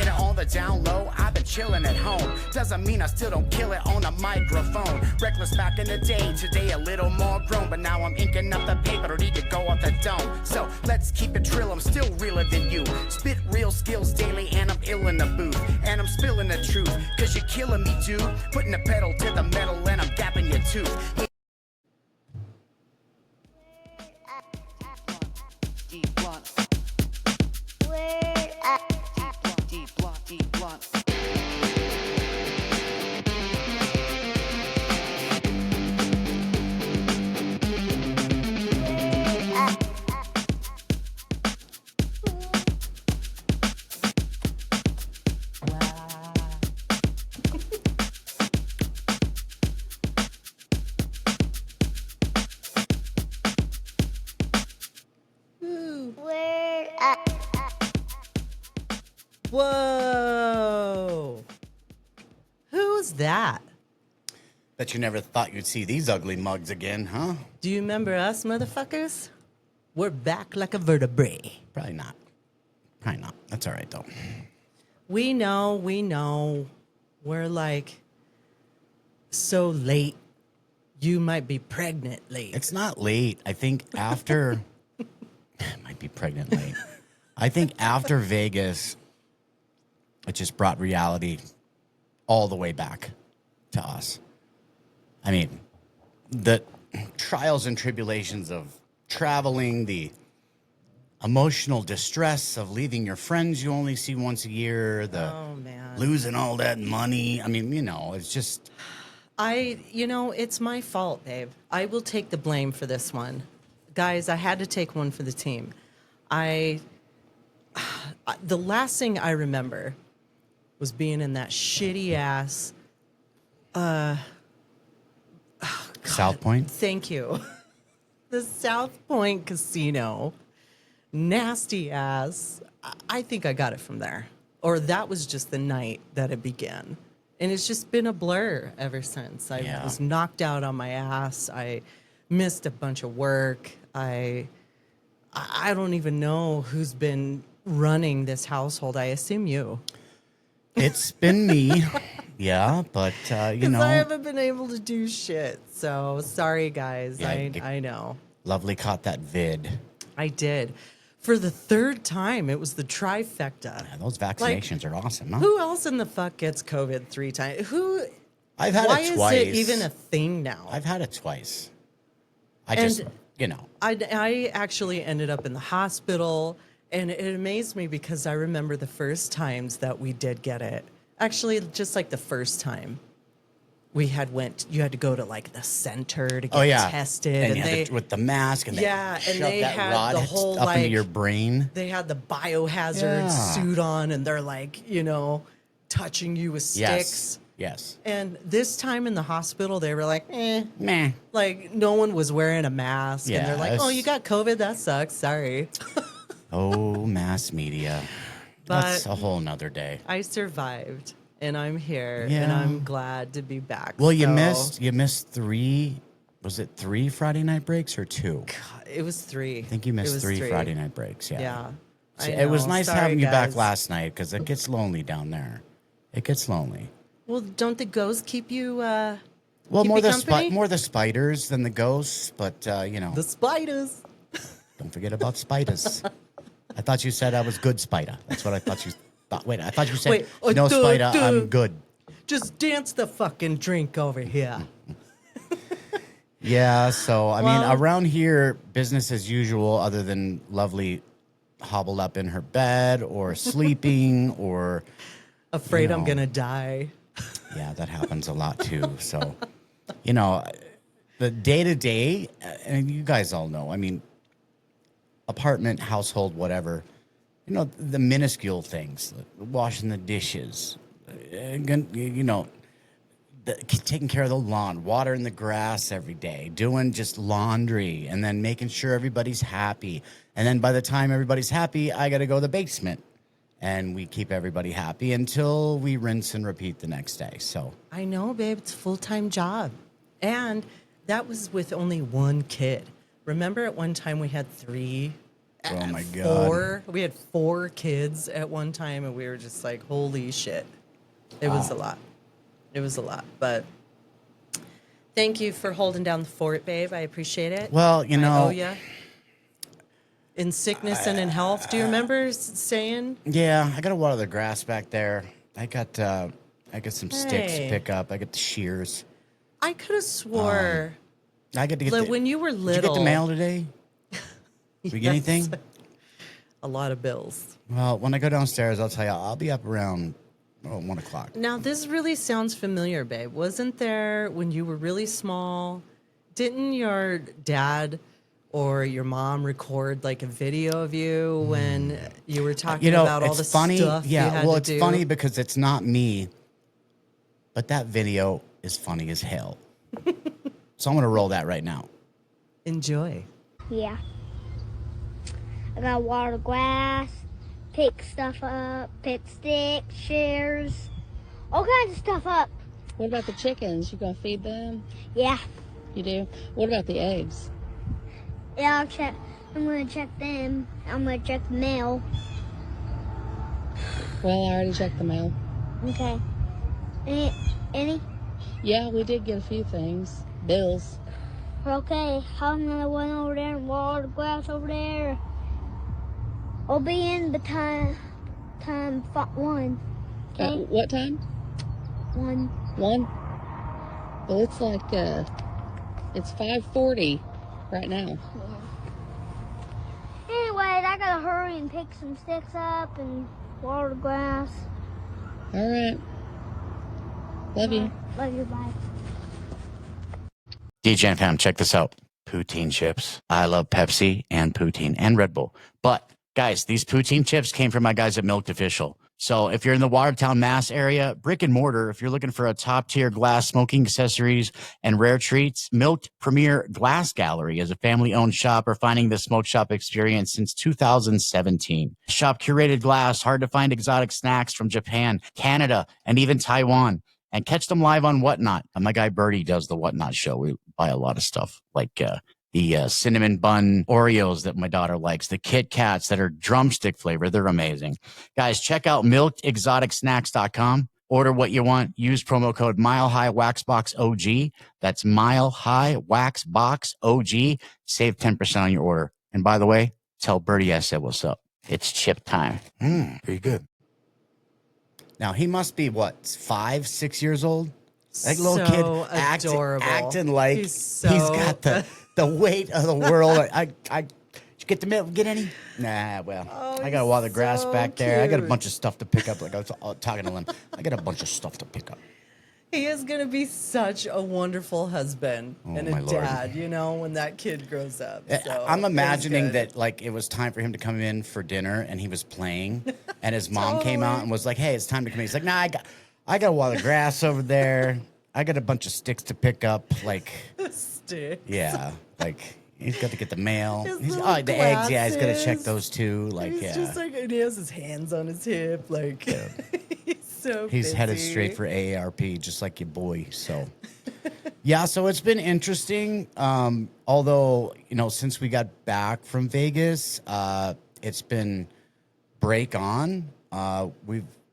it on the down low, I've been chilling at home. Doesn't mean I still don't kill it on a microphone. Reckless back in the day, today a little more grown. But now I'm inking up the paper, don't need to go off the dome. So let's keep it trill, I'm still realer than you. Spit real skills daily and I'm ill in the booth. And I'm spilling the truth, cause you're killing me, dude. Putting the pedal to the metal and I'm gapping your tooth. Whoa! Who's that? Bet you never thought you'd see these ugly mugs again, huh? Do you remember us, motherfuckers? We're back like a vertebrae. Probably not. Probably not. That's all right, though. We know. We're like so late. You might be pregnant late. It's not late. I think after... might be pregnant late. I think after Vegas, it just brought reality all the way back to us. I mean, the trials and tribulations of traveling, the emotional distress of leaving your friends you only see once a year, the losing all that money. I mean, you know, it's just... it's my fault, babe. I will take the blame for this one. Guys, I had to take one for the team. The last thing I remember was being in that shitty ass South Point? Thank you. The South Point Casino. Nasty ass. I think I got it from there. Or that was just the night that it began. And it's just been a blur ever since. I was knocked out on my ass. I missed a bunch of work. I don't even know who's been running this household. I assume you. It's been me. Yeah, but, you know. I haven't been able to do shit. So, sorry, guys. Yeah, I know. Lovely caught that vid. I did. For the third time, it was the trifecta. Yeah, those vaccinations are awesome, huh? Who else in the fuck gets COVID 3 times? I've had it twice. Why is it even a thing now? I've had it twice. You know. I actually ended up in the hospital, and it amazed me because I remember the first times that we did get it. Actually, just like the first time you had to go to like the center to get tested. And with the mask and and they that had rod the whole up into your brain. They had the biohazard suit on, and they're like, touching you with sticks. Yes. And this time in the hospital, they were like, meh. Like, no one was wearing a mask. Yeah, and they're like, oh, you got COVID? That sucks. Sorry. Oh, mass media. But that's a whole nother day. I survived, and I'm here, and I'm glad to be back. Well, you missed 3. Was it 3 Friday night breaks or 2? God, it was 3. I think you missed 3 Friday night breaks. Yeah. So it was nice having you back last night because it gets lonely down there. It gets lonely. Well, don't the ghosts keep you? Well, keep more the spiders than the ghosts, but the spiders. Don't forget about spiders. I thought you said I was good spider. That's what I thought you thought. Wait, I thought you said no spider. I'm good. Just dance the fucking drink over here. Yeah. So I mean, around here, business as usual, other than Lovely hobbled up in her bed or sleeping or afraid I'm gonna die. Yeah, that happens a lot too. So, the day-to-day, and you guys all know, I mean, apartment, household, whatever, the minuscule things, washing the dishes, taking care of the lawn, watering the grass every day, doing just laundry, and then making sure everybody's happy. And then by the time everybody's happy, I got to go to the basement. And we keep everybody happy until we rinse and repeat the next day. So I know, babe. It's a full-time job. And that was with only one kid. Remember at one time we had 3 Oh my God. We had 4 kids at one time, and we were just like, holy shit. It was a lot. It was a lot. But thank you for holding down the fort, babe. I appreciate it. Well, you know. I owe ya. In sickness and in health. Do you remember saying? Yeah, I got to water the grass back there. I got some sticks to Hey. pick up. I got the shears. I could have swore I get to get like when you were Did you little. get the mail today? Did we get anything? A lot of bills. Well, when I go downstairs, I'll tell you, I'll be up around 1 o'clock. Now, this really sounds familiar, babe. Wasn't there when you were really small? Didn't your dad or your mom record like a video of you when you were talking about all the funny. stuff you Yeah, had well, to it's do? funny because it's not me, but that video is funny as hell. So I'm going to roll that right now. Enjoy. Yeah. I gotta water the grass, pick stuff up, pick sticks, shears, all kinds of stuff up. What about the chickens? You gonna feed them? Yeah. You do? What about the eggs? Yeah, I'm gonna check them. I'm gonna check the mail. Well, I already checked the mail. Okay. Any? Yeah, we did get a few things. Bills. Okay. I'm gonna run over there and water the grass over there. I'll be in the time 1. Okay? What time? 1. 1? Well, it's like, it's 5:40 right now. Anyways, I gotta hurry and pick some sticks up and water the grass. All right. Love you. Love you, bye. DGen fam, check this out. Poutine chips. I love Pepsi and poutine and Red Bull. But guys, these poutine chips came from my guys at Milked Official. So if you're in the Watertown, Mass area, brick and mortar, if you're looking for a top tier glass smoking accessories and rare treats, Milked Premier Glass Gallery is a family owned shop refining the smoke shop experience since 2017. Shop curated glass, hard to find exotic snacks from Japan, Canada, and even Taiwan. And catch them live on Whatnot. My guy Birdie does the Whatnot show. We buy a lot of stuff like the cinnamon bun Oreos that my daughter likes, the Kit Kats that are drumstick flavor. They're amazing. Guys, check out milkedexoticsnacks.com. Order what you want. Use promo code MileHighWaxBoxOG. That's MileHighWaxBoxOG. Save 10% on your order. And by the way, tell Birdie I said what's up. It's chip time. Pretty good. Now, he must be, what, 5, 6 years old? Like little kid adorable. acting like He's he's got the weight of the world. Did you get the milk? Get any? Nah, well, I got to water the grass so back there. I got a cute. bunch of stuff to pick up. Like I was talking to him. I got a bunch of stuff to pick up. He is going to be such a wonderful husband and my a Lord. dad, you know, when that kid grows up. So I'm imagining it's good. that like it was time for him to come in for dinner and he was playing and his mom came out and was like, "Hey, it's time to come in." He's like, "Nah, I got to water the grass over there. I got a bunch of sticks to pick up." Like, Stick. yeah, like he's got to get the mail. His He's, little the eggs, yeah, he's got to check glasses. those too. Like, He's yeah. just like, and he has his hands on his hip. Like, he's so He's headed busy. straight for AARP, just like your boy. So, yeah, so it's been interesting. Although, you know, since we got back from Vegas, it's been break on.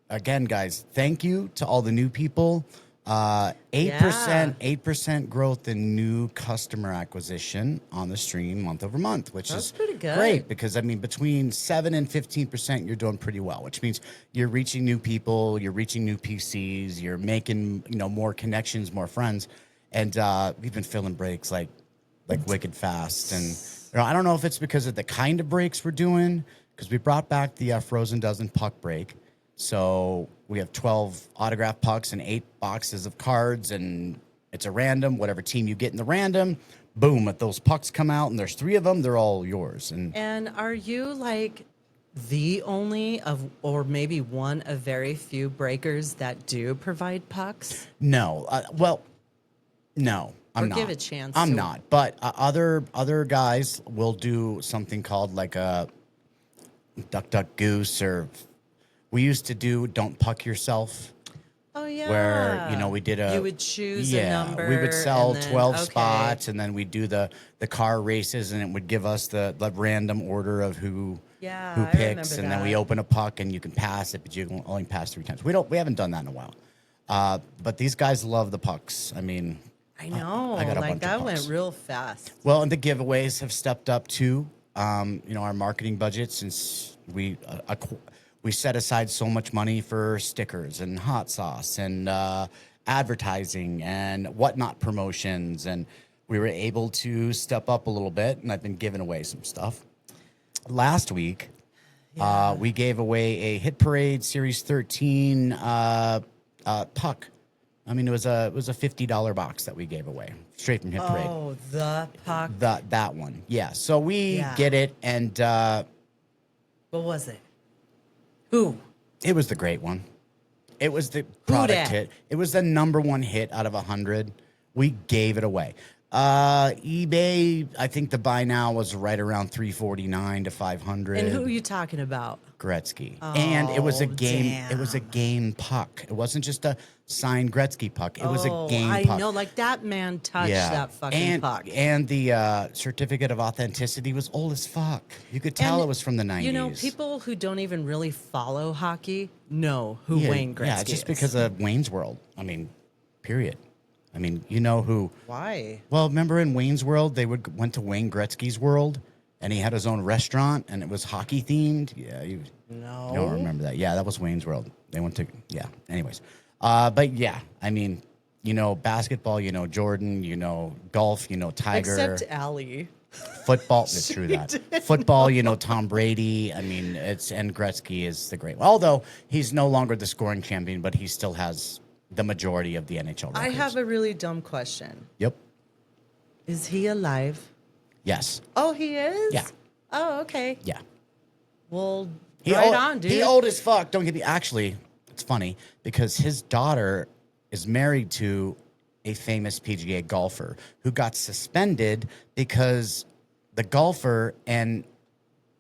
Again, guys, thank you to all the new people. 8% growth in new customer acquisition on the stream month over month, which That's is pretty good. great because I mean between 7 and 15% you're doing pretty well, which means you're reaching new people, you're reaching new PCs, you're making, you know, more connections, more friends, and we've been filling breaks like wicked fast. And you know, I don't know if it's because of the kind of breaks we're doing because we brought back the Frozen Dozen puck break. So we have 12 autograph pucks and 8 boxes of cards, and it's a random. Whatever team you get in the random, boom, if those pucks come out and there's 3 of them, they're all yours. And are you like the only of, or maybe one of very few breakers that do provide pucks? No, no, I'm Or not. give a chance I'm to- not. But other guys will do something called like a duck, duck, goose, or we used to do don't puck yourself. Oh yeah. Where, you know, we did You would choose a number. We would sell and then- 12 okay. spots, and then we'd do the car races, and it would give us the random order of who Yeah, who I picks, remember and then we that. open a puck and you can pass it, but you can only pass 3 times. We haven't done that in a while. But these guys love the pucks. I mean, I know. I got a like bunch of that pucks. went real fast. Well, and the giveaways have stepped up too. You know, our marketing budget, since we set aside so much money for stickers and hot sauce and advertising and whatnot promotions, and we were able to step up a little bit, and I've been giving away some stuff. Last week, we gave away a Hit Parade Series 13 puck. I mean, it was a $50 box that we gave away straight from Hit Parade. Oh, the puck. That one, yeah. So we Yeah. get it, and What was it? Who? it was the great one. It was the product dat? hit. It was the #1 hit out of 100. We gave it away. eBay, I think the buy now was right around $349 to $500. And who are you talking about? Gretzky. And it was a Oh, game. It was a damn. game puck. It wasn't just a signed Gretzky puck. It was a game I puck. know, like that man touched that fucking and, puck. And the certificate of authenticity was old as fuck. You could tell And, it was from the 90s. You know, people who don't even really follow hockey know who Wayne Gretzky is. Yeah, just because of Wayne's World. I mean, period. I mean, you know who. Why? Well, remember in Wayne's World, went to Wayne Gretzky's world, and he had his own restaurant, and it was hockey themed. Yeah, you don't remember that. Yeah, that was Wayne's World. They went to, yeah. Anyways, but yeah, I mean, you know, basketball, you know, Jordan, you know, golf, you know, Tiger. Except Allie. Football, it's true that. Football, you know, Tom Brady. I mean, and Gretzky is the great one. Although he's no longer the scoring champion, but he still has the majority of the NHL records. I have a really dumb question. Yep. Is he alive? Yes. Oh, he is? Yeah. Oh, okay. Yeah. Well, He right old, on, dude. He old as fuck. Don't get me. Actually, it's funny because his daughter is married to a famous PGA golfer who got suspended because the golfer and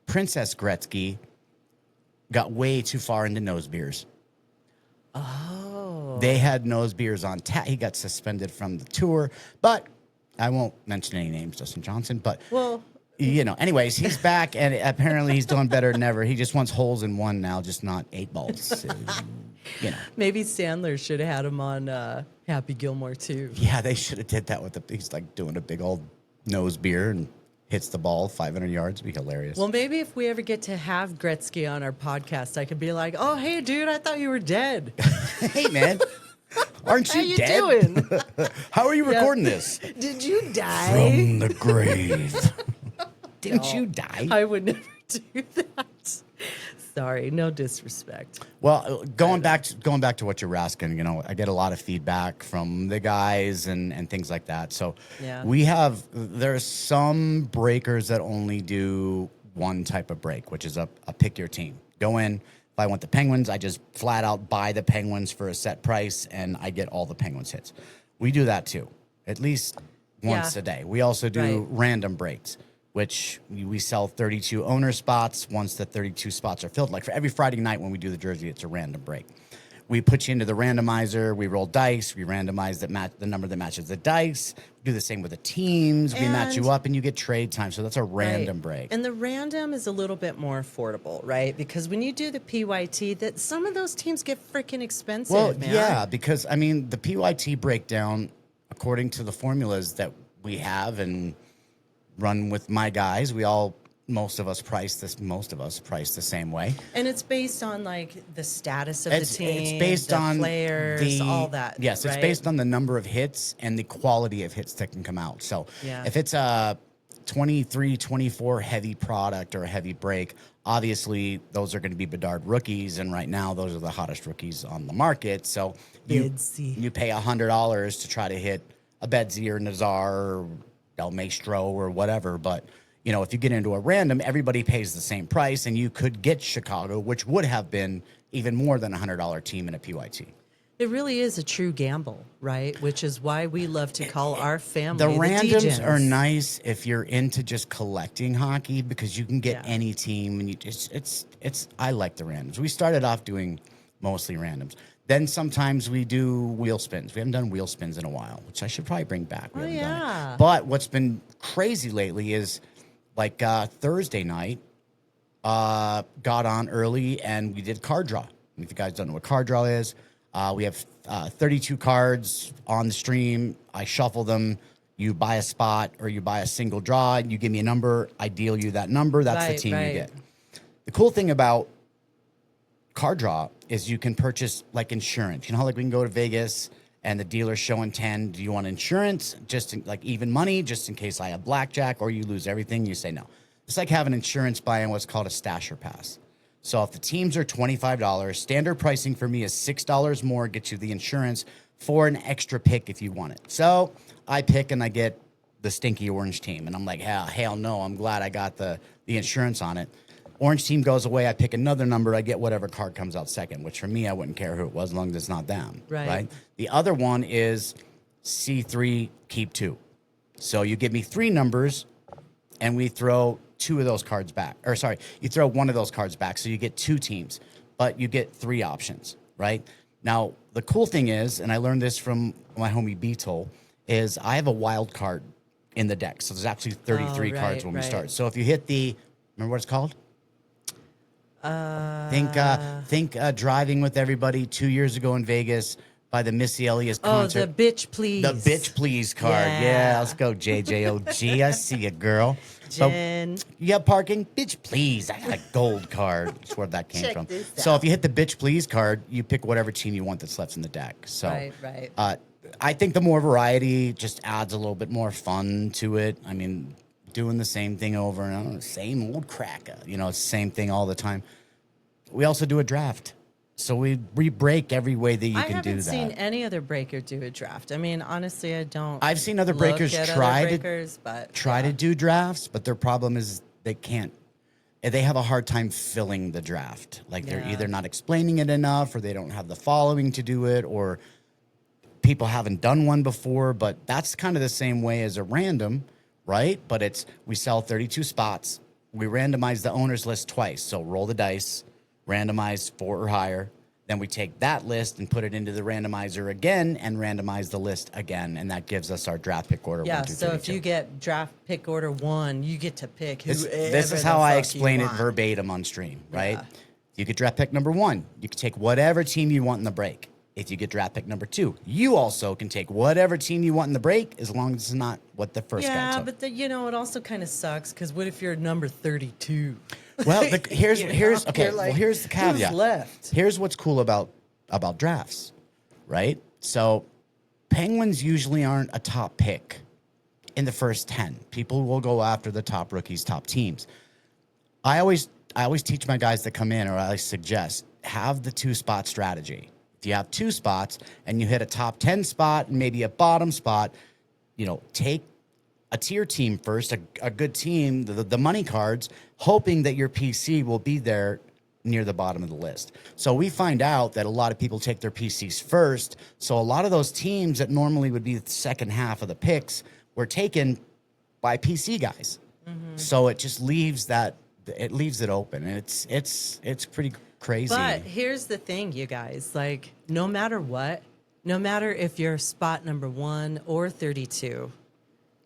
Princess Gretzky got way too far into nose beers. Oh. They had nose beers on tap. He got suspended from the tour, but I won't mention any names, Justin Johnson. But Well, you know, anyways, he's back, and apparently he's doing better than ever. He just wants holes in one now, just not 8 balls. You know, maybe Sandler should have had him on Happy Gilmore too. yeah, they should have did that with he's like doing a big old nose beer and hits the ball 500 yards. It'd be hilarious. Well, maybe if we ever get to have Gretzky on our podcast, I could be like, "Oh, hey, dude, I thought you were dead. Hey, man, aren't you, How you dead? doing? How are you recording this? Did you die?" From the grave. Didn't you die? I would never do that. Sorry, no disrespect. Well, going back to what you were asking, you know, I get a lot of feedback from the guys and things like that. So Yeah. there's some breakers that only do one type of break, which is a pick your team. Go in. If I want the Penguins, I just flat out buy the Penguins for a set price, and I get all the Penguins hits. We do that too, at least once Yeah. a day. We also do Right. random breaks, which we sell 32 owner spots once the 32 spots are filled. Like for every Friday night when we do the jersey, it's a random break. We put you into the randomizer. We roll dice. We randomize the number that matches the dice. We do the same with the teams. We match you And- up, and you get trade time. So that's a random Right. break. And the random is a little bit more affordable, right? Because when you do the PYT, that some of those teams get freaking expensive, Well, man. yeah, because I mean the PYT breakdown, according to the formulas that we have and run with my guys, most of us price the same way. And it's based on like the status of the team, It's based the on players, all that. Yes, it's right? based on the number of hits and the quality of hits that can come out. So Yeah. if it's a 23, 24 heavy product or a heavy break, obviously those are going to be Bedard rookies, and right now those are the hottest rookies on the market. So Bedsy. you pay $100 to try to hit a Bedsy or Nazar or Del Maestro or whatever, but you know, if you get into a random, everybody pays the same price, and you could get Chicago, which would have been even more than a $100 team in a PYT. It really is a true gamble, right? Which is why we love to call our family The randoms DGens. are nice if you're into just collecting hockey, because you can get Yeah. any team, and it's I like the randoms. We started off doing mostly randoms. Then sometimes we do wheel spins. We haven't done wheel spins in a while, which I should probably bring back. We haven't done it. But what's been crazy lately is like Thursday night, got on early and we did card draw. And if you guys don't know what card draw is, we have 32 cards on the stream. I shuffle them. You buy a spot or you buy a single draw. You give me a number. I deal you that number. That's the team you get. The cool thing about card draw is you can purchase like insurance. You know how like we can go to Vegas and the dealer's showing 10. Do you want insurance? Just like even money, just in case I have blackjack or you lose everything. You say no. It's like having insurance buying what's called a stasher pass. So if the teams are $25, standard pricing for me is $6 more, gets you the insurance for an extra pick if you want it. So I pick and I get the stinky orange team. And I'm like, hell no, I'm glad I got the insurance on it. Orange team goes away. I pick another number. I get whatever card comes out second, which for me, I wouldn't care who it was as long as it's not them. Right. The other one is C3, keep 2. So you give me 3 numbers and we throw 2 of those cards back. Or sorry, you throw 1 of those cards back. So you get 2 teams, but you get 3 options, right? Now, the cool thing is, and I learned this from my homie Beetle, is I have a wild card in the deck. So there's actually 33 cards when we start. So if you hit remember what it's called? Think Driving with Everybody 2 years ago in Vegas by the Missy Elliott concert. Oh, the Bitch Please. The Bitch Please card. Yeah, let's go, JJOG. I see you, girl. Jen. So, you have parking? Bitch Please. I got a gold card. That's where that came from. So if you hit the Bitch Please card, you pick whatever team you want that's left in the deck. So right. I think the more variety just adds a little bit more fun to it. I mean, doing the same thing over and over, same old cracker. You know, it's the same thing all the time. We also do a draft. So we break every way that you can do that. I haven't seen any other breaker do a draft. I mean, honestly, I don't. I've seen other breakers try to do drafts, but their problem is they can't. They have a hard time filling the draft. Like they're either not explaining it enough, or they don't have the following to do it, or people haven't done one before. But that's kind of the same way as a random, right? But we sell 32 spots. We randomize the owner's list twice. So roll the dice. Randomize 4 or higher. Then we take that list and put it into the randomizer again and randomize the list again. And that gives us our draft pick order. Yeah, 1, 2, so 3, if you get draft pick order 1, you get to pick whoever This is how I explain it verbatim on stream, right? Yeah. You get draft pick number 1. You can take whatever team you want in the break. If you get draft pick number 2, you also can take whatever team you want in the break as long as it's not what the first guy took. Yeah, but it also kind of sucks because what if you're number 32? Well, here's okay. Like, well, here's the caveat. Who's left? Here's what's cool about drafts, right? So, Penguins usually aren't a top pick in the first 10. People will go after the top rookies, top teams. I always teach my guys that come in, or I suggest have the 2-spot strategy. If you have 2 spots and you hit a top 10 spot and maybe a bottom spot, take a tier team first, a good team, the money cards, hoping that your PC will be there near the bottom of the list. So we find out that a lot of people take their PCs first. So a lot of those teams that normally would be the second half of the picks were taken by PC guys. Mm-hmm. So it just leaves it open, and it's pretty crazy. But here's the thing, you guys, like no matter what, no matter if you're spot number 1 or 32,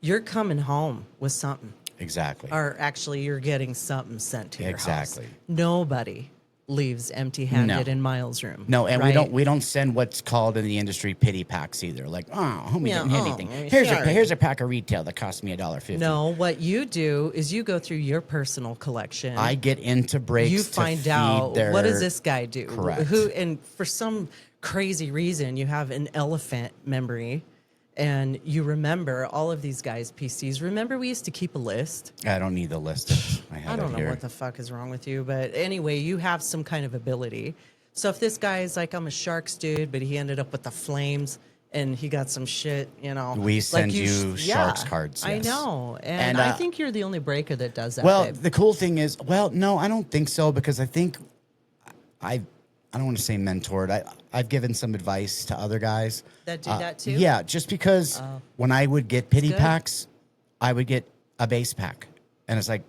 you're coming home with something. Exactly. Or actually, you're getting something sent to your house. Exactly. Nobody leaves empty-handed in Miles' room. No, and right? we don't send what's called in the industry pity packs either. Like, homie didn't hit anything. Sorry. Here's a pack of retail that cost me $1.50. No, what you do is you go through your personal collection. I get into breaks. You find out what does this guy do? Correct. And for some crazy reason, you have an elephant memory. And you remember all of these guys' PCs. Remember, we used to keep a list. I don't need the list. I don't know what the fuck is wrong with you, but anyway, you have some kind of ability. So if this guy is like, I'm a Sharks dude, but he ended up with the Flames and he got some shit, we send you Sharks cards. Yes. I know, and I think you're the only breaker that does that. Well, babe. the cool thing is, no, I don't think so, because I think I don't want to say mentored. I've given some advice to other guys that do that too. Yeah, just because when I would get pity packs, I would get a base pack, and it's like,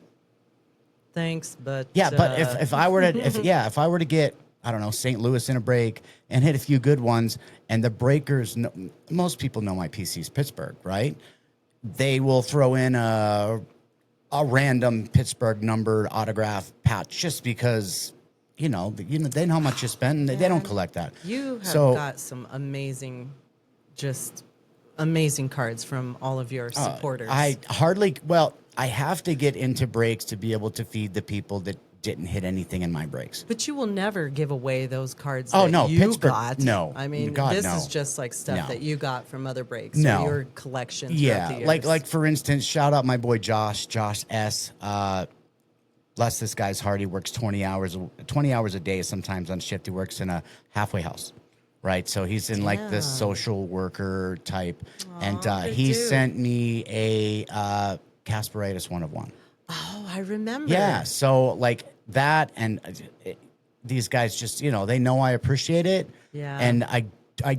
thanks, but but if I were to if I were to get I don't know, St. Louis in a break and hit a few good ones. And the breakers, most people know my PC's Pittsburgh, right? They will throw in a random Pittsburgh numbered autograph patch just because, they know how much you spend. They don't collect that. You have got some amazing cards from all of your supporters. I have to get into breaks to be able to feed the people that didn't hit anything in my breaks. But you will never give away those cards you Pittsburgh, got. No. I mean, God, this no. is just like stuff that you got from other breaks. No. Or your collection throughout the Yeah, years. like for instance, shout out my boy Josh S. Bless this guy's heart. He works 20 hours a day sometimes on shift. He works in a halfway house. Right, so he's in like the social worker type, and he sent me a Casperitis 1 of 1. Oh, I remember. Yeah, so like that, and these guys just they know I appreciate it. Yeah, and I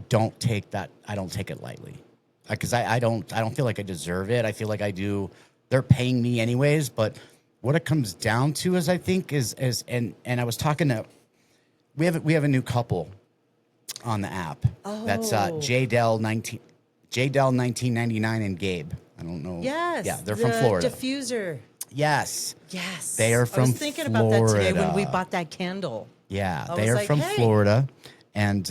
don't take it lightly, because I don't feel like I deserve it. I feel like I do. They're paying me anyways, but what it comes down to is I think is and I was talking to we have a new couple on the app. That's JDell 1999 and Gabe. I don't know. Yes. Yeah, they're from Florida. Diffuser. Yes. Yes. They are from I was thinking Florida. about that today when we bought that candle. Yeah, I they was are like, from hey. Florida, and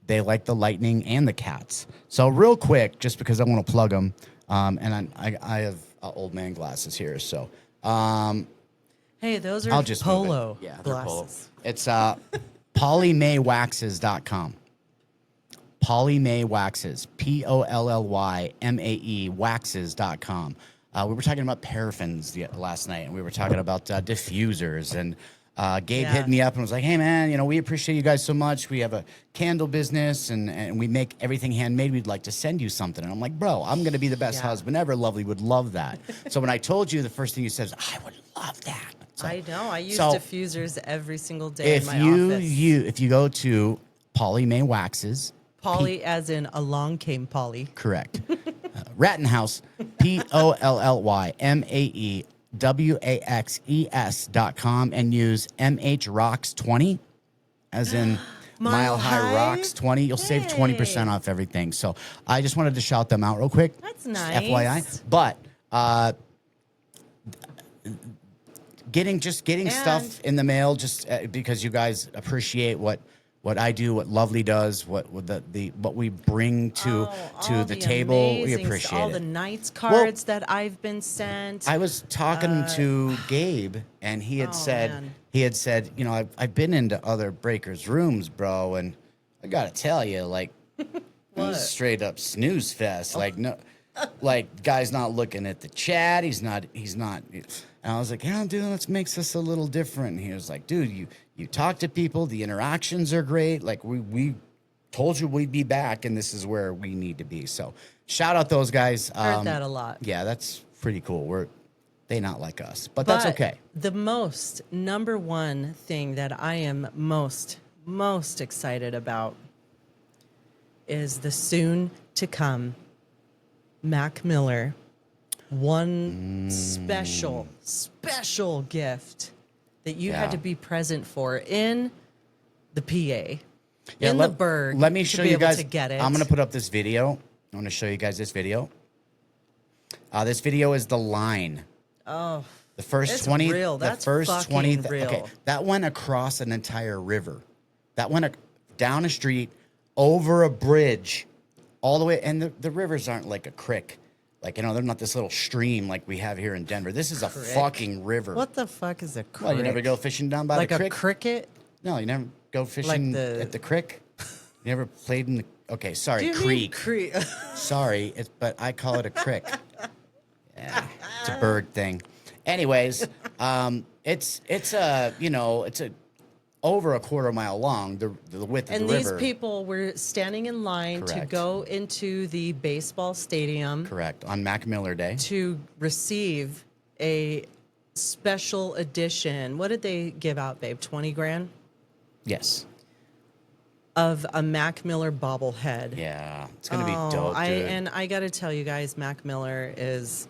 they like the lightning and the cats. So real quick, just because I want to plug them, and I have old man glasses here, so Hey, those are I'll just move it. polo Yeah, they're polo. glasses. It's PollyMayWaxes.com. PollyMayWaxes, POLLYMAE waxes.com. We were talking about paraffins last night, and we were talking about diffusers. And Gabe hit me up and was like, hey, man, we appreciate you guys so much. We have a candle business, and we make everything handmade. We'd like to send you something. And I'm like, bro, I'm going to be the best husband ever. Lovely would love that. So when I told you, the first thing you said is, I would love that. So, I know. I use diffusers every single day in my office. If you go to Polly May Waxes, Polly as in along came Polly. Correct. Rattenhouse, POLLYMAEWAXES.com, and use MHRocks20 as in MileHighRocks20. You'll save 20% off everything. So I just wanted to shout them out real quick. That's Just nice. FYI. But getting stuff in the mail just because you guys appreciate what I do, what Lovely does, what we bring to the table. We appreciate all it. the Knights cards that I've been sent. I was talking to Gabe, and he had said, I've been into other breakers' rooms, bro, and I gotta tell you, like, it was straight up snooze fest. Like, no, like, guy's not looking at the chat. He's not. And I was like, yeah, dude, let's make this a little different. And he was like, dude, you talk to people, the interactions are great. Like, we told you we'd be back, and this is where we need to be. So shout out those guys. Heard that a lot. Yeah, that's pretty cool. They not like us, but that's okay. The number one thing that I am most excited about is the soon to come Mac Miller special gift that you had to be present for in the PA, in the Berg. Let me show you guys. To get it. I'm going to put up this video. I want to show you guys this video. This video is the line. Oh, the first it's 20. real. That's the first 20. real. Okay, that went across an entire river. That went down a street, over a bridge, all the way. And the rivers aren't like a creek. Like, they're not this little stream like we have here in Denver. This is a fucking river. What the fuck is a crick? Well, you never go fishing down by like the creek? a cricket? No, you never go fishing at the creek? You never played in the... Okay, sorry, creek. Sorry, but I call it a crick. Yeah, it's a bird thing. Anyways, it's over a quarter mile long, the width of the river. And these people were standing in line to go into the baseball stadium. Correct. On Mac Miller Day. To receive a special edition. What did they give out, babe? 20 grand? Yes. Of a Mac Miller bobblehead. Yeah. It's going to be dope, dude. And I got to tell you guys, Mac Miller is...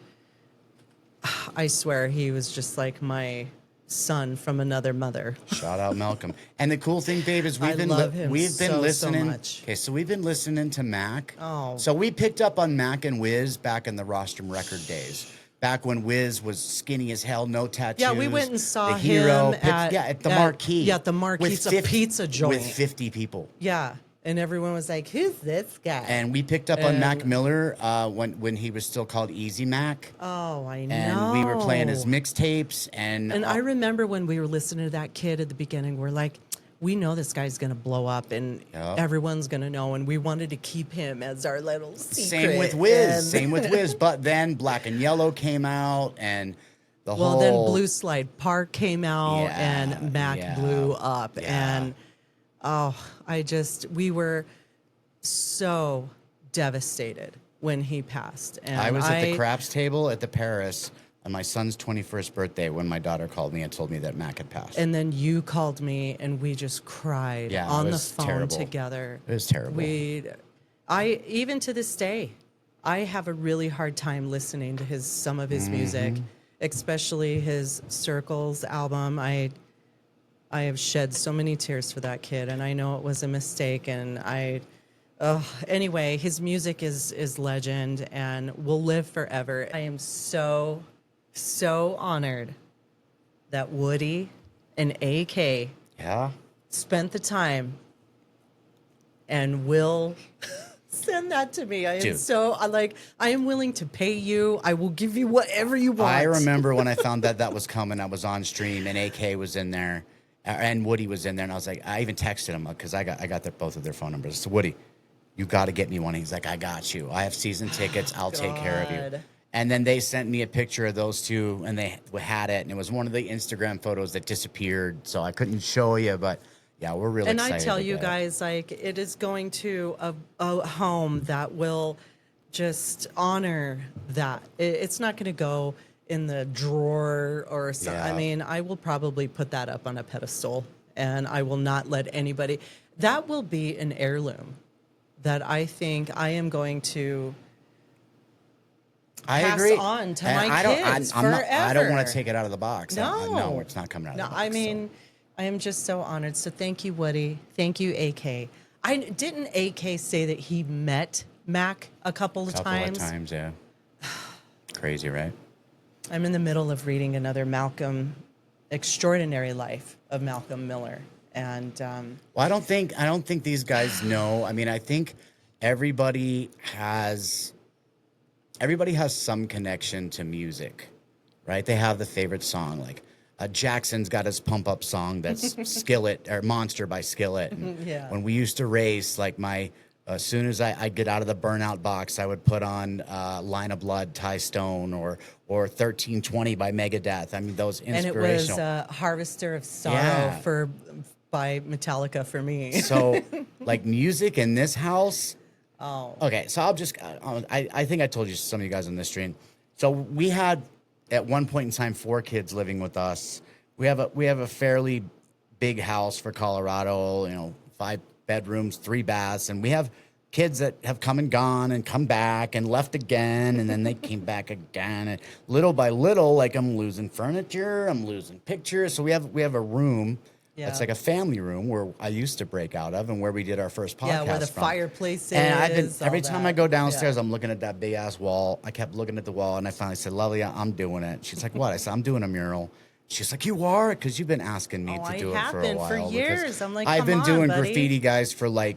I swear he was just like my son from another mother. Shout out Malcolm. And the cool thing, babe, is I love him we've been so listening. much. Okay, so we've been listening to Mac. Oh. So we picked up on Mac and Wiz back in the Rostrum record days. Back when Wiz was skinny as hell, no tattoos. Yeah, we went and saw the hero, him at the Marquee. Yeah, at the Marquee. With It's a pizza joint. with 50 people. Yeah, and everyone was like, "Who's this guy?" And we picked up on Mac Miller when he was still called Easy Mac. Oh, I know. And we were playing his mixtapes. And I remember when we were listening to that kid at the beginning, we're like, we know this guy's going to blow up and everyone's going to know. And we wanted to keep him as our little secret. Same with Wiz. Same with Wiz. But then Black and Yellow came out and the whole... Well, then Blue Slide Park came out and Mac blew up. Yeah. And, we were so devastated when he passed. And I was at the craps table at the Paris on my son's 21st birthday when my daughter called me and told me that Mac had passed. And then you called me and we just cried on the phone together. It was terrible. Even to this day, I have a really hard time listening to some of his music, especially his Circles album. I have shed so many tears for that kid, and I know it was a mistake. And anyway, his music is legend and will live forever. I am so honored that Woody and AK spent the time and will send that to me. I am willing to pay you. I will give you whatever you want. I remember when I found that was coming, I was on stream and AK was in there and Woody was in there, and I was like, I even texted him because I got both of their phone numbers. So Woody, you got to get me one. He's like, I got you. I have season tickets. I'll take care of you. And then they sent me a picture of those two, and they had it, and it was one of the Instagram photos that disappeared, so I couldn't show you, but yeah, we're really excited. And I tell you guys, like, it is going to a home that will just honor that. It's not going to go in the drawer or something. I mean, I will probably put that up on a pedestal, and I will not let anybody. That will be an heirloom that I think I am going to pass on to my kids forever. I don't want to take it out of the box. No, it's not coming out of the box. I mean, I am just so honored. So thank you, Woody. Thank you, AK. Didn't AK say that he met Mac a couple of times? Yeah. Crazy, right? I'm in the middle of reading another Extraordinary Life of Malcolm Miller. And well, I don't think these guys know. I mean, I think everybody has some connection to music, right? They have the favorite song. Like Jackson's got his pump up song that's Skillet or Monster by Skillet. And when we used to race, like as soon as I'd get out of the burnout box, I would put on Line of Blood, Ty Stone, or 1320 by Megadeth. I mean, those inspirational. And it was Harvester of Sorrow by Metallica for me. So, like, music in this house. Oh. Okay, so I think I told you some of you guys on this stream. So we had at one point in time 4 kids living with us. We have a fairly big house for Colorado. 5 bedrooms, 3 baths, and we have kids that have come and gone and come back and left again, and then they came back again. And little by little, like, I'm losing furniture, I'm losing pictures. So we have a room. Yeah. It's like a family room where I used to break out of and where we did our first podcast. Yeah, where the fireplace is. And every time I go downstairs, I'm looking at that big ass wall. I kept looking at the wall, and I finally said, Lovely, I'm doing it. She's like, what? I said, I'm doing a mural. She's like, you are? Because you've been asking me to do it for a while. For years. I'm like, I've been doing buddy. graffiti, guys, for like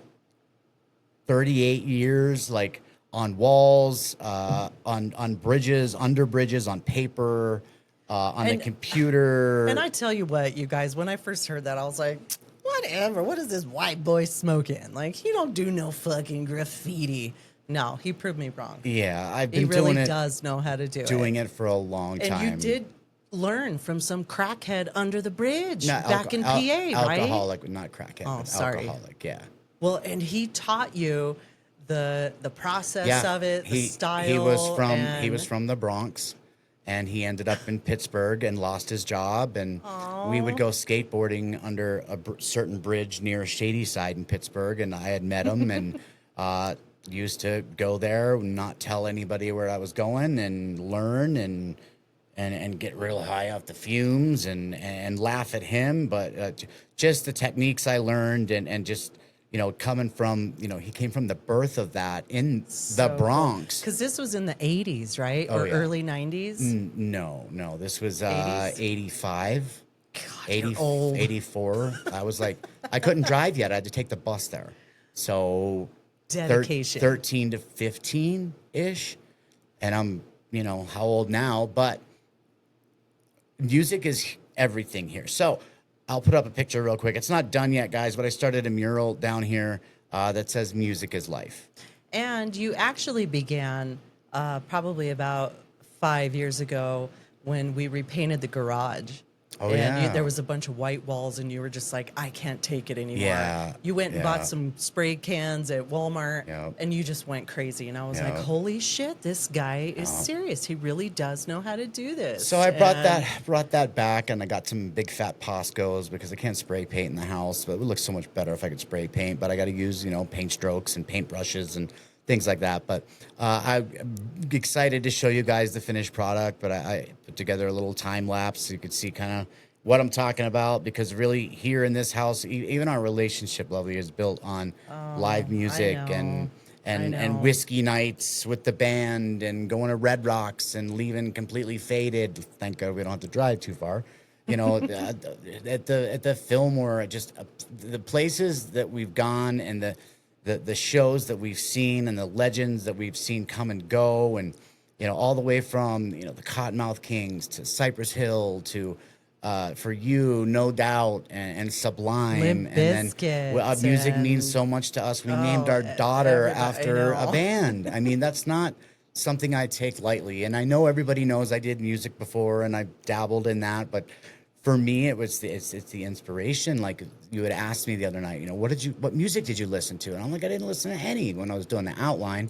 38 years, like on walls, on bridges, under bridges, on paper. On the computer. And I tell you what, you guys, when I first heard that, I was like, whatever. What is this white boy smoking? Like, he don't do no fucking graffiti. No, he proved me wrong. Yeah, I've been doing it. He really does know how to do it. Doing it for a long time. And you did learn from some crackhead under the bridge back in PA, right? Alcoholic, not crackhead. Oh, sorry. Alcoholic, yeah. Well, and he taught you the process of it, the style. He was from the Bronx. And he ended up in Pittsburgh and lost his job. And we would go skateboarding under a certain bridge near Shadyside in Pittsburgh. And I had met him and used to go there, not tell anybody where I was going, and learn. And and get real high off the fumes and laugh at him. But just the techniques I learned and just, you know, coming from, you know, he came from the birth of that in the Bronx. Because this was in the 80s, right? Oh, or yeah. early 90s? No, this was 80s? 85. God, 80, you're old. 84. I was like, I couldn't drive yet. I had to take the bus there. So Dedication. 13 to 15-ish. And I'm, you know, how old now? But music is everything here. So I'll put up a picture real quick. It's not done yet, guys, but I started a mural down here that says music is life. And you actually began probably about 5 years ago when we repainted the garage. Oh, and yeah. there was a bunch of white walls, and you were just like, I can't take it anymore. Yeah, You went and yeah. bought some spray cans at Walmart, Yep. and you just went crazy. And I was like, Yep. holy shit, this guy is serious. He really does know how to do this. So I brought And that back, and I got some big fat Poscos because I can't spray paint in the house, but it would look so much better if I could spray paint. But I got to use, you know, paint strokes and paint brushes and things like that. But I'm excited to show you guys the finished product. But I put together a little time lapse so you could see kind of what I'm talking about, because really here in this house, even our relationship, Lovely, is built on live music know. I and know. whiskey nights with the band and going to Red Rocks and leaving completely faded. Thank God we don't have to drive too far. You know, at the Fillmore, just the places that we've gone and the shows that we've seen and the legends that we've seen come and go, and you know, all the way from, you know, the Cottonmouth Kings to Cypress Hill to For You, No Doubt, and Sublime. Limp and then Bizkit music means and- so much to us. We named our daughter everybody- I after a know. band. I mean, that's not something I take lightly. And I know everybody knows I did music before and I dabbled in that, but for me, it's the inspiration. Like you had asked me the other night, you know, what music did you listen to? And I'm like, I didn't listen to any when I was doing the outline.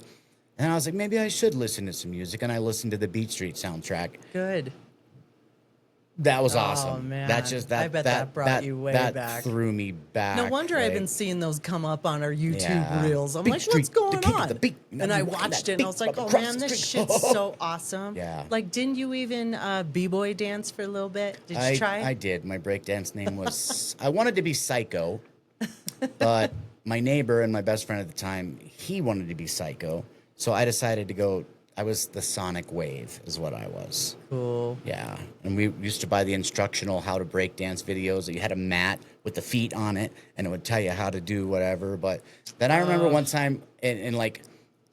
And I was like, maybe I should listen to some music. And I listened to the Beat Street soundtrack. good. That was Oh, awesome. man. That just I bet that brought you way that back. threw me back. No wonder I've like- been seeing those come up on our YouTube Yeah. reels. I'm Beat like, Street, what's going the king of on? the beat. And I Rocking watched that it and I beat was like, oh across man, the this street. shit's so awesome. Yeah. Like, didn't you even b-boy dance for a little bit? Did you try? I did. My breakdance name was, I wanted to be Psycho, but my neighbor and my best friend at the time, he wanted to be Psycho. So I decided to go, I was the Sonic Wave is what I was. Cool. Yeah. And we used to buy the instructional how to break dance videos. You had a mat with the feet on it, and it would tell you how to do whatever. But then I remember one time in like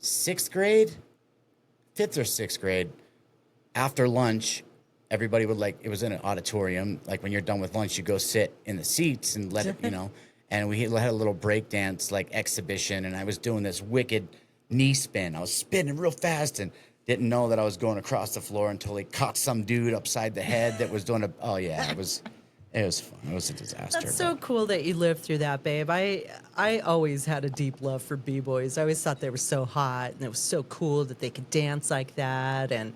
fifth or sixth grade, after lunch, everybody would it was in an auditorium. Like when you're done with lunch, you go sit in the seats and let it, you know. And we had a little break dance exhibition, and I was doing this wicked knee spin. I was spinning real fast and didn't know that I was going across the floor until he caught some dude upside the head that was doing it was fun. It was a disaster. That's so cool that you lived through that, babe. I always had a deep love for b-boys. I always thought they were so hot, and it was so cool that they could dance like that. And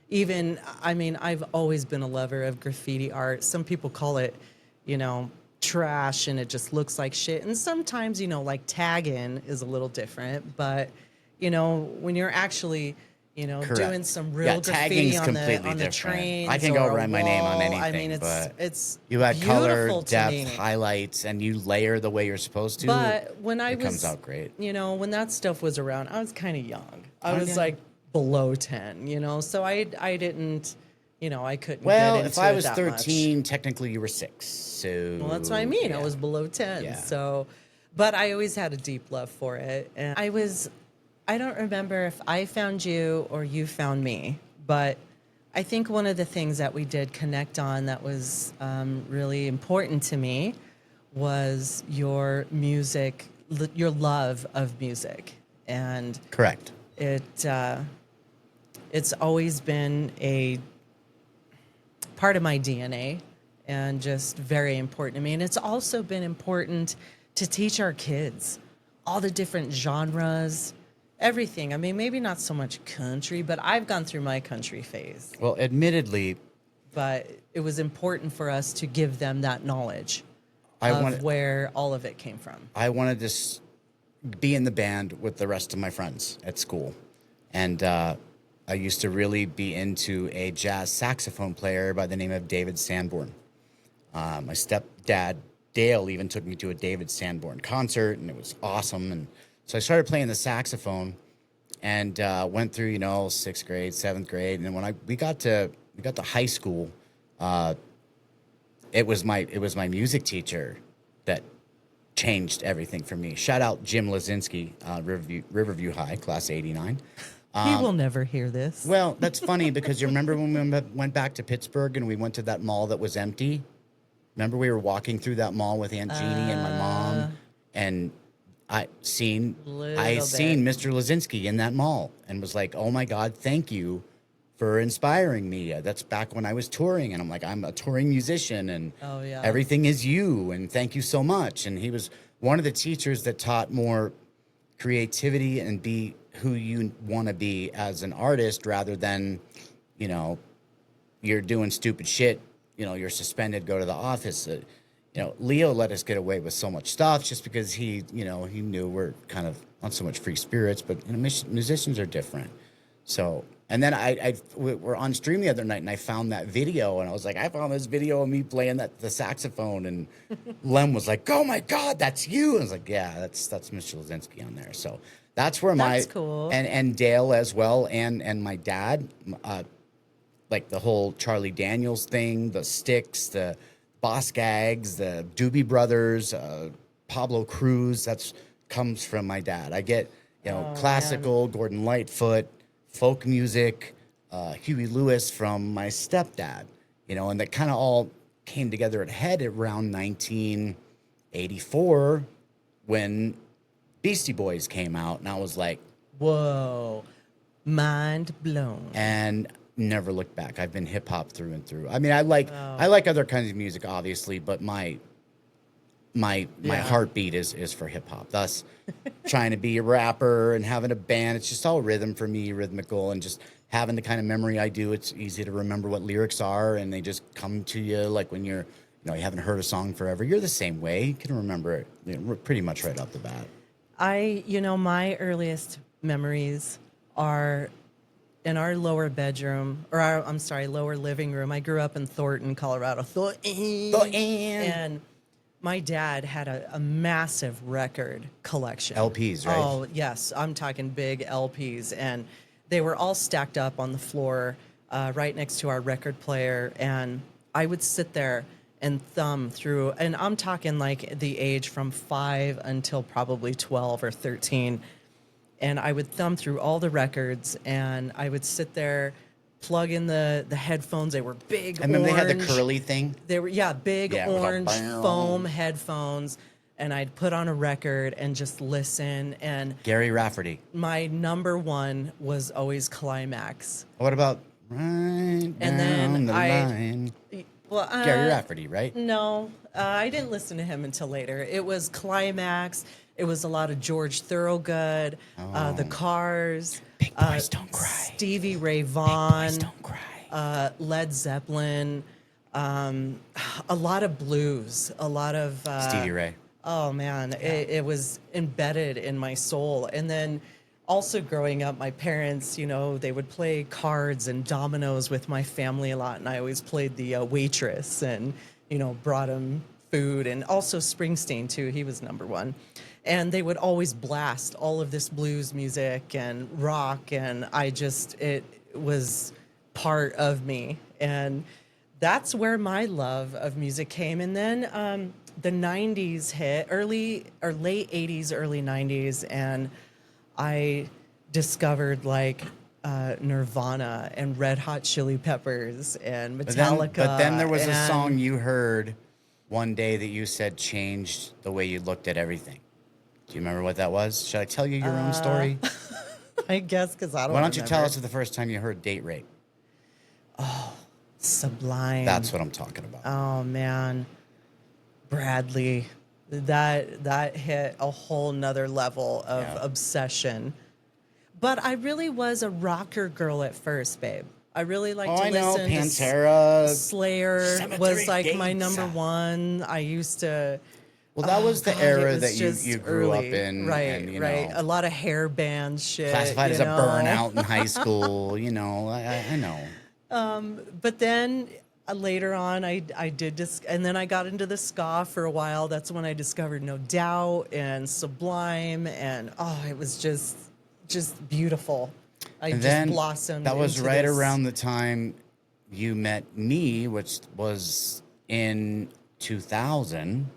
even, I mean, I've always been a lover of graffiti art. Some people call it, you know, trash, and it just looks like shit. And sometimes, you know, like tagging is a little different, but you know, when you're actually, you know, Correct. doing some real Yeah, graffiti tagging's on completely the different. trains, I can go or a write my name on wall, anything, I mean, but it's you add color, beautiful to depth, me. highlights, and you layer the way you're supposed to. But when I it was, comes out great. you know, when that stuff was around, I was kind of young. I Oh, was yeah. like below 10, you know, so I didn't, you know, I couldn't. Well, get into if I it was that 13, technically you were 6. So well, that's what I mean. yeah. I was below 10. Yeah. So, but I always had a deep love for it. And I don't remember if I found you or you found me, but I think one of the things that we did connect on that was really important to me was your music, your love of music. And Correct. it's always been a part of my DNA and just very important to me. And it's also been important to teach our kids all the different genres, everything. I mean, maybe not so much country, but I've gone through my country phase. Well, admittedly, But it was important for us to give them that knowledge I of wanted where all of it came from. to be in the band with the rest of my friends at school. And I used to really be into a jazz saxophone player by the name of David Sanborn. My stepdad, Dale, even took me to a David Sanborn concert, and it was awesome. And so I started playing the saxophone and went through, 6th grade, 7th grade. And then when we got to high school, it was my music teacher that changed everything for me. Shout out Jim Lazinski, Riverview High, class 89. He will never hear this. Well, that's funny because you remember when we went back to Pittsburgh and we went to that mall that was empty? Remember we were walking through that mall with Aunt Jeannie and my mom, and I seen Mr. Lazinski in that mall and was like, oh my God, thank you for inspiring me. That's back when I was touring, and I'm like, I'm a touring musician, and everything is you, and thank you so much. And he was one of the teachers that taught more creativity and be who you want to be as an artist rather than, you're doing stupid shit, you're suspended, go to the office. Leo let us get away with so much stuff just because he knew we're kind of not so much free spirits, but musicians are different. So, and then we were on stream the other night and I found that video and I was like, I found this video of me playing the saxophone, and Lem was like, oh my God, that's you. And I was like, yeah, that's Mr. Lazinski on there. So that's where that's cool. And Dale as well, and my dad, like the whole Charlie Daniels thing, the Styx, the Boss Gags, the Doobie Brothers, Pablo Cruz, that's comes from my dad. I get, classical, man. Gordon Lightfoot, folk music, Huey Lewis from my stepdad, and that kind of all came together at head around 1984 when Beastie Boys came out, and I was like, whoa, mind blown. And never looked back. I've been hip hop through and through. I mean, I like other kinds of music, obviously, but my heartbeat is for hip hop. Thus, trying to be a rapper and having a band, it's just all rhythm for me, rhythmical, and just having the kind of memory I do. It's easy to remember what lyrics are, and they just come to you like when you're, you haven't heard a song forever. You're the same way. You can remember it pretty much right off the bat. My earliest memories are in our lower bedroom, or lower living room. I grew up in Thornton, Colorado. Thornton. And my dad had a massive record collection. LPs, right? Oh, yes. I'm talking big LPs. And they were all stacked up on the floor right next to our record player. And I would sit there and thumb through, and I'm talking like the age from 5 until probably 12 or 13. And I would thumb through all the records, and I would sit there, plug in the headphones. They were big. I remember orange. They had the curly thing. They were big orange foam headphones, and I'd put on a record and just listen. And Gary Rafferty. My number one was always Climax. What about Right Down the Line? Well, Gary Rafferty, right? No, I didn't listen to him until later. It was Climax. It was a lot of George Thorogood, the Cars, Big Boys Don't Cry, Stevie Ray Vaughan, Big Boys Don't Cry, Led Zeppelin, a lot of blues, a lot of Stevie Ray. Oh man, it was embedded in my soul. And then also growing up, my parents, they would play cards and dominoes with my family a lot, and I always played the waitress and brought them food, and also Springsteen too. He was number one. And they would always blast all of this blues music and rock, and it was part of me. And that's where my love of music came. And then the 90s hit, late 80s, early 90s, and I discovered Nirvana and Red Hot Chili Peppers and Metallica. But then there was a song you heard one day that you said changed the way you looked at everything. Do you remember what that was? Should I tell you your own story? I guess, because I don't Why don't you remember. tell us the first time you heard Date Rape? Oh, Sublime. That's what I'm talking about. Oh, man. Bradley. That hit a whole nother level of obsession. But I really was a rocker girl at first, babe. I really liked to listen Pantera, to Slayer Cemetery was like Gates. my number one. I used to Well, that was the God, it era was that just you grew up early. in. Right, and, you right. know, A lot of hair band shit. classified as you a know? burnout in high school. You know, I know. But then later on, I did and then I got into the ska for a while. That's when I discovered No Doubt and Sublime, and it was just beautiful. I And just then blossomed. that was into right this- around the time you met me, which was in 2000,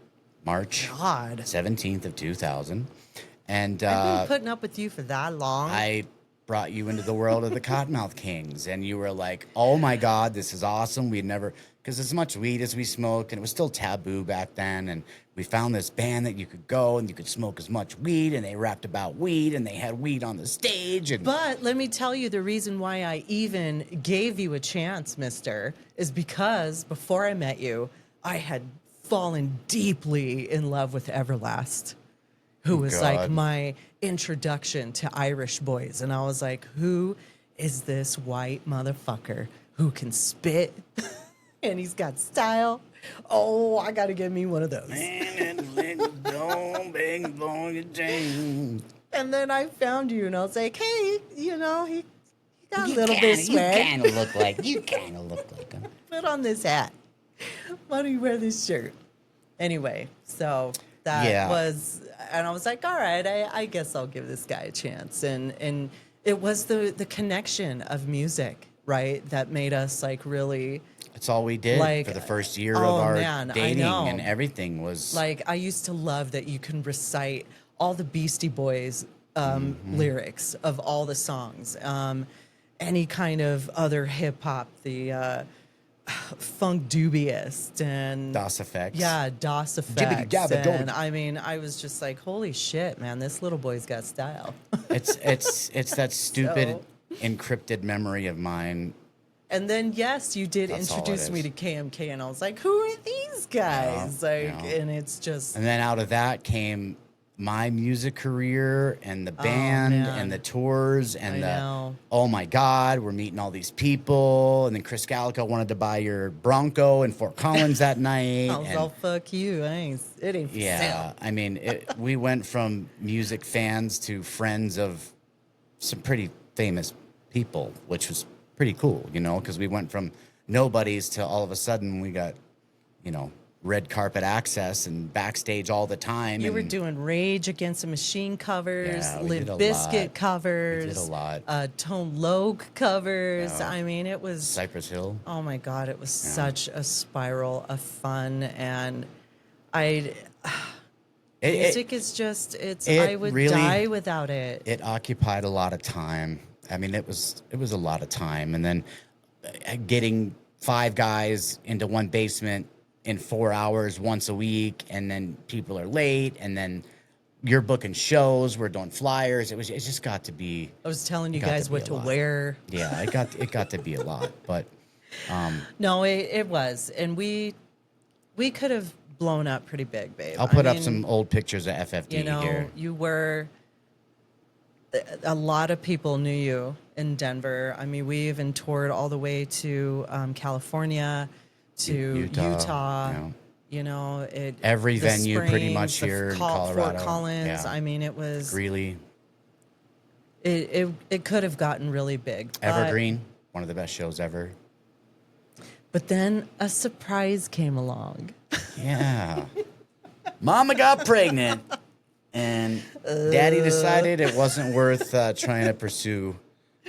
March God. 17th of 2000. And I've been putting up with you for that long. I brought you into the world of the Cottonmouth Kings, and you were like, oh my God, this is awesome. We'd never, because as much weed as we smoked, and it was still taboo back then, and we found this band that you could go and you could smoke as much weed, and they rapped about weed, and they had weed on the stage. And But let me tell you, the reason why I even gave you a chance, mister, is because before I met you, I had fallen deeply in love with Everlast, who was like God. my introduction to Irish boys. And I was like, who is this white motherfucker who can spit and he's got style? Oh, I got to get me one of those. And then I found you, and I was like, hey, he got a little bit of swag. You kind of look like him. Put on this hat. Why don't you wear this shirt? Anyway, so that Yeah. was, and I was like, all right, I guess I'll give this guy a chance. And it was the connection of music, right, that made us like really, It's all we did Like, for the first year of oh, our man, I dating, know. and everything was like, I used to love that you can recite all the Beastie Boys lyrics of all the songs, any kind of other hip hop, the Funk Dubious and DOS effects. Yeah, DOS Jibbity effects. jabba And dobe. I mean, I was just like, holy shit, man, this little boy's got style. It's that stupid So- encrypted memory of mine. And then, yes, you did That's all it introduce me is. to KMK, and I was like, who are these guys? Yeah, like, yeah. and it's just, And then out of that came my music career and the band man. and the tours I and know. oh my God, we're meeting all these people. And then Chris Calico wanted to buy your Bronco in Fort Collins that night. I was and all, fuck you. It ain't for yeah, sale. I mean, we went from music fans to friends of some pretty famous people, which was pretty cool, because we went from nobodies to all of a sudden we got, red carpet access and backstage all the time. You were and doing Rage Against the Machine covers, Yeah, we Limp did a Bizkit lot. covers, We did a lot. Tone Loc covers. Yeah. I mean, it was, Cypress Hill. oh my God, it was such a spiral of fun. And music is just, I would really- die without it. It occupied a lot of time. I mean, it was a lot of time. And then getting 5 guys into one basement in 4 hours once a week, and then people are late, and then you're booking shows, we're doing flyers. It just got to be, I was telling you got to guys be what a to lot. wear. yeah, it got to be a lot. But No, it was. And we could have blown up pretty big, babe. I'll put I up mean, some old pictures of FFD here. You were, a lot of people knew you in Denver. I mean, we even toured all the way to California, to Utah. yeah. Every the venue pretty Springs, much the here in Fort Colorado. Collins. Yeah. I mean, it was, Greeley, it could have gotten really big. but- Evergreen, one of the best shows ever. But then a surprise came along. Yeah. Mama got pregnant, and Daddy decided it wasn't worth trying to pursue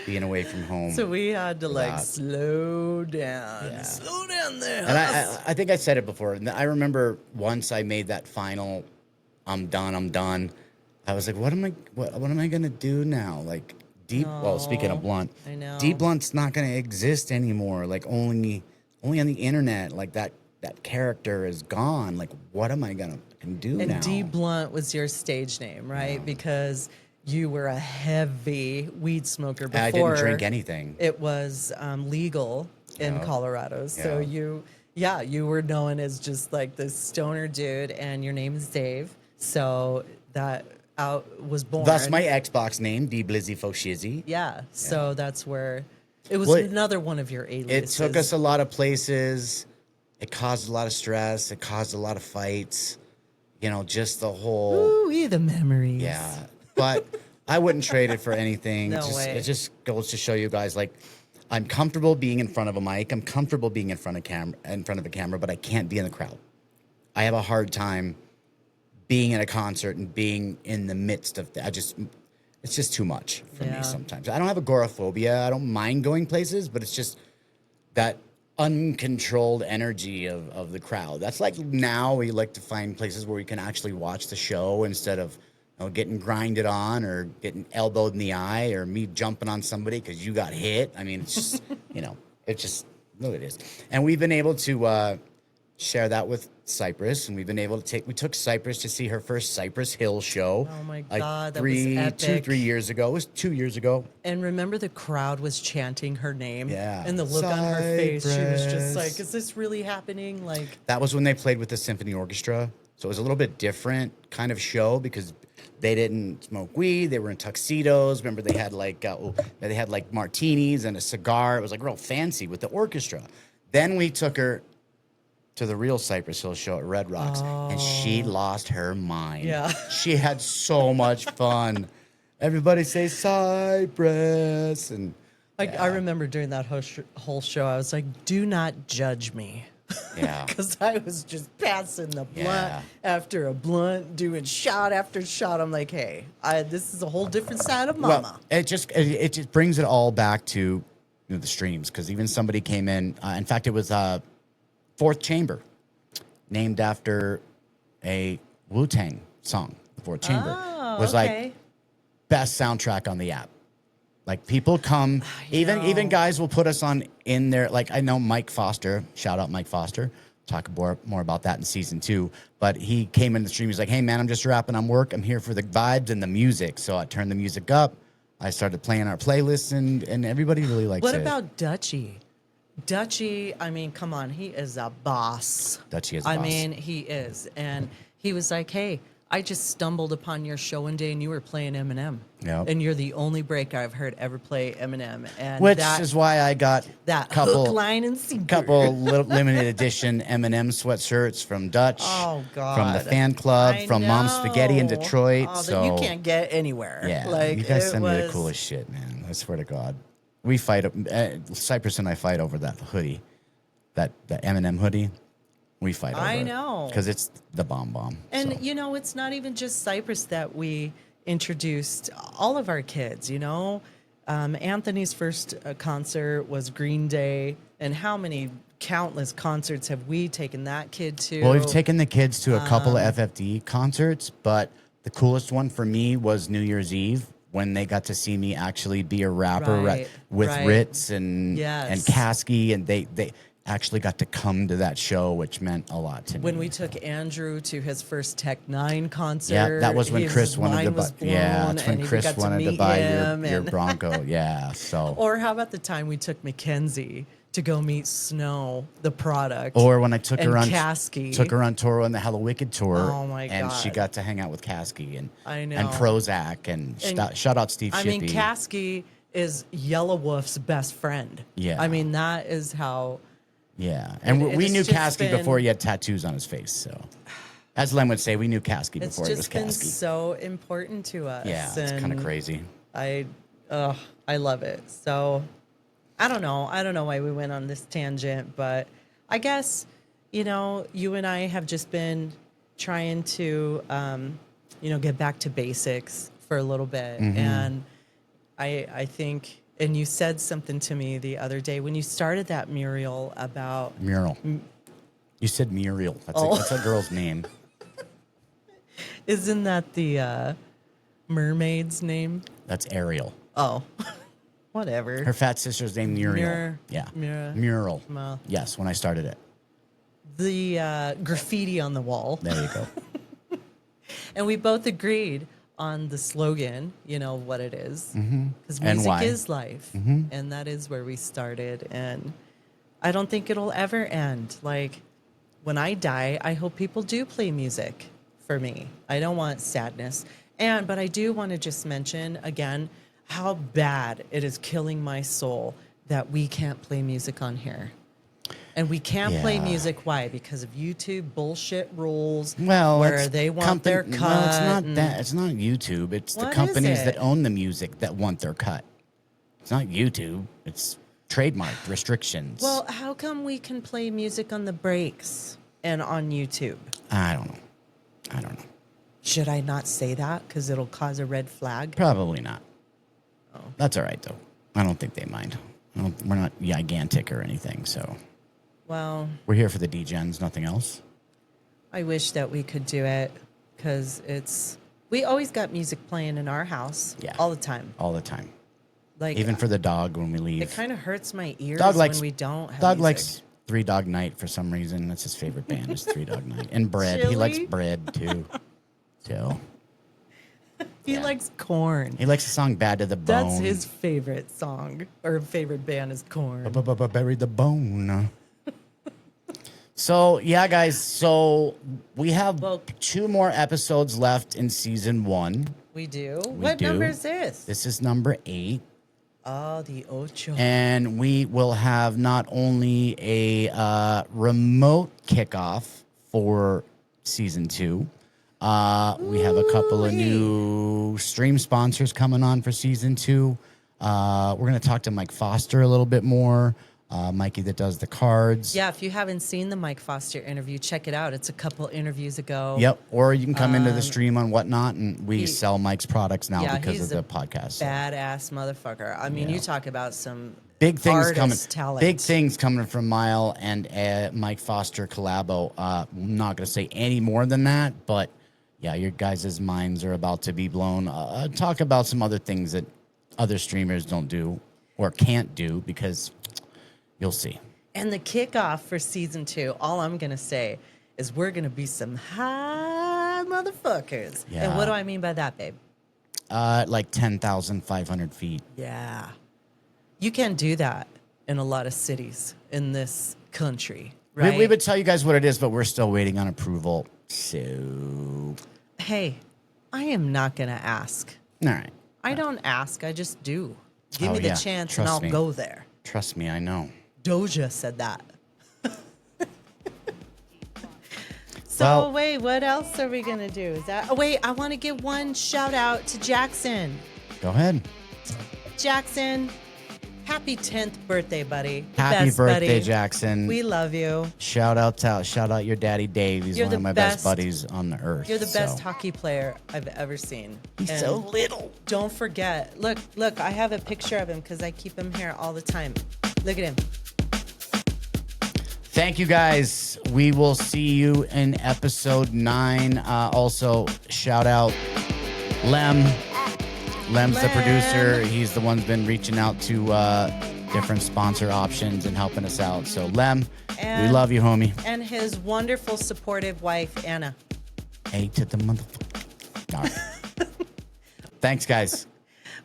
being away from home. So we had to like That. slow down. Yeah. Slow down there. And I think I said it before. I remember once I made that final, I'm done. I was like, what am I gonna do now? Like well, speaking of Blunt, I know. Deep Blunt's not gonna exist anymore. Like only on the internet. Like that character is gone. Like what am I gonna do now? And D Blunt was your stage name, right? Because you were a heavy weed smoker before. I didn't drink anything. It was legal in Yeah. Colorado. So Yeah. you were known as just like this stoner dude, and your name is Dave. So that was born. Thus my Xbox name, D Blizzy Fo Shizzy. Yeah. So that's where it was Well, another one of your It aliases. took us a lot of places. It caused a lot of stress. It caused a lot of fights. you know, just the whole. Ooh, the memories. Yeah, but I wouldn't trade it for anything. No way. It just goes to show you guys, like, I'm comfortable being in front of a mic. I'm comfortable being in front of a camera, but I can't be in the crowd. I have a hard time being at a concert and being in the midst of it's just too much for me sometimes. I don't have agoraphobia. I don't mind going places, but it's just that uncontrolled energy of the crowd. That's like now we like to find places where we can actually watch the show instead of getting grinded on or getting elbowed in the eye or me jumping on somebody because you got hit. I mean, it's just, it's just, no, it is. And we've been able to share that with Cypress, and we've been able to we took Cypress to see her first Cypress Hill show. Oh my like God, that was epic. 3 years ago. It was 2 years ago. And remember, the crowd was chanting her name. Yeah. And the look on her face, she was just Cypress. like, is this really happening? Like, That was when they played with the symphony orchestra. So it was a little bit different kind of show because they didn't smoke weed. They were in tuxedos. Remember, they had like martinis and a cigar. It was like real fancy with the orchestra. Then we took her to the real Cypress Hill show at Red Rocks, and she lost her mind. Yeah. She had so much fun. Everybody say Cypress, and I remember during that whole show, I was like, do not judge me. yeah. Because I was just passing the blunt Yeah. after a blunt, doing shot after shot. I'm like, hey, this is a whole different side of Mama. Well, it just brings it all back to the streams, because even somebody came in. In fact, it was Fourth Chamber, named after a Wu-Tang song. The Fourth Chamber was like best soundtrack on the app. Like, people come, even guys will put us on in there. Like, I know Mike Foster, shout out Mike Foster. Talk more about that in season 2. But he came in the stream. He's like, hey man, I'm just wrapping on work. I'm here for the vibes and the music. So I turned the music up. I started playing our playlists, and everybody really likes it. What about Dutchie? Dutchie, I mean, come on, he is a boss. Dutchie is a boss. I mean, he is. And he was like, hey, I just stumbled upon your show one day and you were playing Eminem. Yep. And you're the only breaker I've heard ever play Eminem. And Which is why I got that couple, hook, line, and sinker. couple limited edition Eminem sweatshirts from Dutch. Oh, God. From the fan club, I from Mom Spaghetti in know. Detroit. Oh, so that you can't get anywhere. Yeah, Like, you guys it send me the was- coolest shit, man. I swear to God. We fight, Cypress and I fight over that hoodie, the Eminem hoodie. We fight over I know. Because it's the bomb. And, so. it's not even just Cypress that we introduced all of our kids, Anthony's first concert was Green Day. And how many countless concerts have we taken that kid to? Well, we've taken the kids to a couple of FFD concerts, but the coolest one for me was New Year's Eve, when they got to see me actually be a rapper with Ritz and Kasky, and they actually got to come to that show, which meant a lot to me. When we took Andrew to his first Tech 9 concert. Yeah, that was when Chris wanted to buy. Yeah, that's when and Chris we got wanted to meet buy him your and- Bronco. Yeah, so. Or how about the time we took Mackenzie to go meet Snow, the product? Or when I took and her on Kasky. tour on the Hello Wicked tour. Oh, my And she God. got to hang out with Kasky and I know. and Prozac and shout out Steve I Shippey. mean, Kasky is Yellow Wolf's best friend. Yeah. I mean, that is how. Yeah, and It we has knew just Kasky been- before he had tattoos on his face. So, as Len would say, we knew Kasky It's before he was just been Kasky. so important to us. Yeah, it's kind of and crazy. I love it. So I don't know why we went on this tangent, but I guess, you and I have just been trying to, get back to basics for a little bit. Mm-hmm. And I think, and you said something to me the other day when you started that mural about. Mural. You said Muriel. That's a girl's name. Isn't that the mermaid's name? That's Ariel. Oh, whatever. Her fat sister's named Muriel. Yeah. Mural. Well. Yes, when I started it. The graffiti on the wall. There you go. And we both agreed on the slogan, what it is. Because And music why. is life. And that is where we started. And I don't think it'll ever end. Like, when I die, I hope people do play music for me. I don't want sadness. But I do want to just mention again how bad it is killing my soul that we can't play music on here. And we can't play Yeah. music. Why? Because of YouTube bullshit rules. Well, where it's they want their cut. No, it's not and- that. It's not YouTube. It's the What is companies it? that own the music that want their cut. It's not YouTube. It's trademark restrictions. Well, how come we can play music on the breaks and on YouTube? I don't know. Should I not say that because it'll cause a red flag? Probably not. Oh. That's all right though. I don't think they mind. We're not gigantic or anything, so Well, we're here for the DGens, nothing else. I wish that we could do it because we always got music playing in our house all the time. All the time. Like Even for the dog when we leave. it kind of hurts my ears Dog likes, when we don't have Dog music. likes Three Dog Night for some reason. That's his favorite band is Three Dog Night. And bread. He likes Chili? bread too. So He likes Corn. he likes the song Bad to the Bone. That's his favorite song or favorite band is Corn. Bury the bone. So yeah, guys. So we have 2 more episodes left in season 1. We do. We What do. number is this? This is number 8. Oh, the Ocho. And we will have not only a remote kickoff for season 2. We have a couple of new stream sponsors coming on for season 2. We're going to talk to Mike Foster a little bit more. Mikey that does the cards. Yeah, if you haven't seen the Mike Foster interview, check it out. It's a couple interviews ago. Yep. Or you can come into the stream on Whatnot, and we sell Mike's products now because he's of the podcast. So. Badass motherfucker. I mean, you talk about some Big things artist coming. talent. Big things coming from Mile and Mike Foster collabo. I'm not going to say any more than that, but yeah, your guys' minds are about to be blown. Talk about some other things that other streamers don't do or can't do because you'll see. And the kickoff for season 2, all I'm going to say is we're going to be some high motherfuckers. Yeah. And what do I mean by that, babe? Like 10,500 feet. Yeah. You can't do that in a lot of cities in this country, right? We would tell you guys what it is, but we're still waiting on approval. So, Hey, I am not going to ask. all right. I don't ask. I just do. Give Oh, me the yeah. chance Trust and I'll me. go there. Trust me, I know. Doja said that. So wait, what else are we gonna do? Is that? Oh wait, I want to give one shout out to Jackson. Go ahead. Jackson, happy 10th birthday, buddy. The Happy best, birthday, buddy. Jackson. We love you. Shout out your daddy Dave. He's You're one the of my best. best buddies on the earth. You're the best so. hockey player I've ever seen. He's And so little. don't forget. Look, I have a picture of him because I keep him here all the time. Look at him. Thank you guys. We will see you in episode 9. Also, shout out Lem. Lem's the Lem. producer. He's the one who's been reaching out to different sponsor options and helping us out. So, Lem, we And- love you, homie. And his wonderful, supportive wife, Anna. A to the motherfucker. All right. Thanks, guys.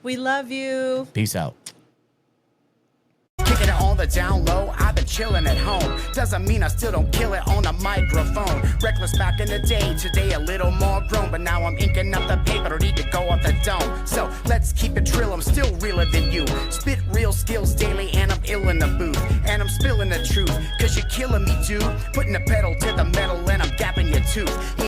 We love you. Peace out. Kicking it on the down low, I've been chilling at home. Doesn't mean I still don't kill it on the microphone. Reckless back in the day, today a little more grown. But now I'm inking up the paper, ready to go off the dome. So let's keep it trill, I'm still realer than you. Spit real skills daily and I'm ill in the booth. And I'm spilling the truth, cause you're killing me, dude. Putting the pedal to the metal and I'm gapping your tooth.